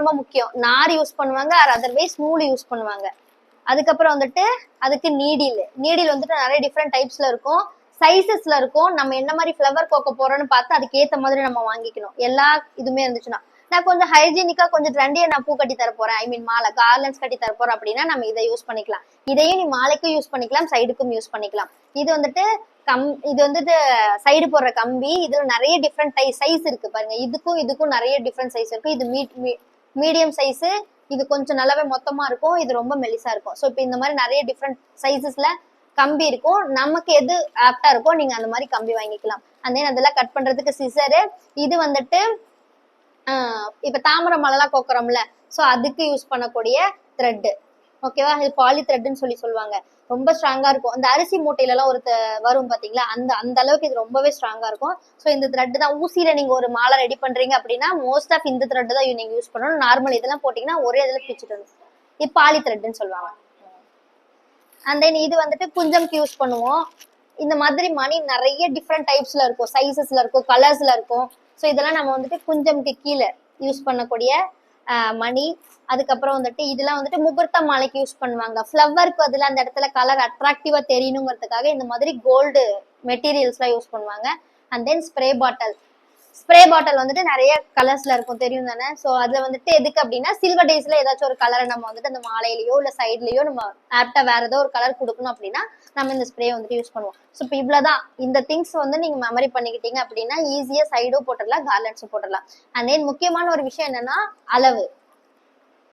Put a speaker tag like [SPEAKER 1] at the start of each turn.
[SPEAKER 1] ரொம்ப முக்கியம். நார் யூஸ் பண்ணுவாங்க, அதர்வைஸ் நூல் யூஸ் பண்ணுவாங்க. அதுக்கப்புறம் வந்துட்டு அதுக்கு நீடில் வந்துட்டு நிறைய டிஃப்ரெண்ட் டைப்ஸ்ல இருக்கும், சைசஸ்ல இருக்கும். நம்ம என்ன மாதிரி ஃப்ளவர் கோக்க போறோம்னு பார்த்து அதுக்கு ஏத்த மாதிரி நம்ம வாங்கிக்கணும். எல்லா இதுமே இருந்துச்சுன்னா நான் கொஞ்சம் ஹைஜீனிக்கா கொஞ்சம் ட்ரெண்டியா நான் பூ கட்டி தர போறேன், ஐ மீன் மாலை கார்லண்ட்ஸ் கட்டி தர போறேன் அப்படின்னா நம்ம இதை யூஸ் பண்ணிக்கலாம். இதையும் நீ மாலைக்கும் யூஸ் பண்ணிக்கலாம், சைடுக்கும் யூஸ் பண்ணிக்கலாம். இது வந்துட்டு இது வந்துட்டு சைடு போடுற கம்பி. இதுல நிறைய டிஃப்ரெண்ட் சைஸ் இருக்கு பாருங்க. இதுக்கும் நிறைய டிஃப்ரெண்ட் சைஸ் இருக்கு. இது மீடியம் சைஸ், இது கொஞ்சம் நல்லாவே மொத்தமா இருக்கும், இது ரொம்ப மெலிசா இருக்கும். ஸோ இப்போ இந்த மாதிரி நிறைய டிஃப்ரெண்ட் சைசஸ்ல கம்பி இருக்கும். நமக்கு எது ஆப்டா இருக்கோ நீங்க அந்த மாதிரி கம்பி வாங்கிக்கலாம். அண்ட் தென் அதெல்லாம் கட் பண்றதுக்கு சிசரு. இது வந்துட்டு இப்ப தாமரை மலைலாம் கோக்குறோம்ல, ஸோ அதுக்கு யூஸ் பண்ணக்கூடிய த்ரெட். ஓகேவா? இது பாலி த்ரெட்னு சொல்லுவாங்க. ரொம்ப ஸ்ட்ராங்கா இருக்கும். அந்த அரிசி மூட்டையில எல்லாம் ஒரு வரும் பாத்தீங்களா, அந்த அளவுக்கு இது ரொம்பவே ஸ்ட்ராங்கா இருக்கும். ஸோ இந்த த்ரெட் தான் ஊசியில நீங்க ஒரு மாலை ரெடி பண்றீங்க அப்படின்னா மோஸ்ட் ஆஃப் இந்த த்ரெட் தான் நீங்க யூஸ் பண்ணணும். நார்மல் இதெல்லாம் போட்டீங்கன்னா ஒரே இதுல பிச்சுட்டு வந்து இது பாலி த்ரெட்னு சொல்லுவாங்க. அண்ட் தென் இது வந்துட்டு குஞ்சம்க்கு யூஸ் பண்ணுவோம். இந்த மாதிரி மணி நிறைய டிஃப்ரெண்ட் டைப்ஸ்ல இருக்கும், சைசஸ்ல இருக்கும், கலர்ஸ்ல இருக்கும். ஸோ இதெல்லாம் நம்ம வந்துட்டு குஞ்சம்க்கு கீழே யூஸ் பண்ணக்கூடிய மணி. அதுக்கப்புறம் வந்துட்டு இதெல்லாம் வந்துட்டு முகூர்த்த மாலைக்கு யூஸ் பண்ணுவாங்க. ஃப்ளவருக்கு அதில் அந்த இடத்துல கலர் அட்ராக்டிவா தெரியணுங்கிறதுக்காக இந்த மாதிரி கோல்டு மெட்டீரியல்ஸ்லாம் யூஸ் பண்ணுவாங்க. அண்ட் தென் ஸ்ப்ரே பாட்டில் வந்துட்டு நிறைய கலர்ஸ்ல இருக்கும், தெரியும் தானே? ஸோ அதுல வந்துட்டு எதுக்கு அப்படின்னா சில்வர் டேஸ்ல ஏதாச்சும் ஒரு கலரை நம்ம வந்துட்டு அந்த மாலையிலயோ இல்ல சைட்லயோ நம்ம ஆப்டா வேற ஏதோ ஒரு கலர் கொடுக்கணும் அப்படின்னா நம்ம இந்த ஸ்ப்ரே வந்துட்டு யூஸ் பண்ணுவோம். ஸோ இப்போ இவ்வளவுதான். இந்த திங்ஸ் வந்து நீங்க மெமரி பண்ணிக்கிட்டீங்க அப்படின்னா ஈஸியா சைடும் போட்டுடலாம், கார்லண்ட்ஸும் போட்டுடலாம். அண்ட் தென் முக்கியமான ஒரு விஷயம் என்னன்னா அளவு.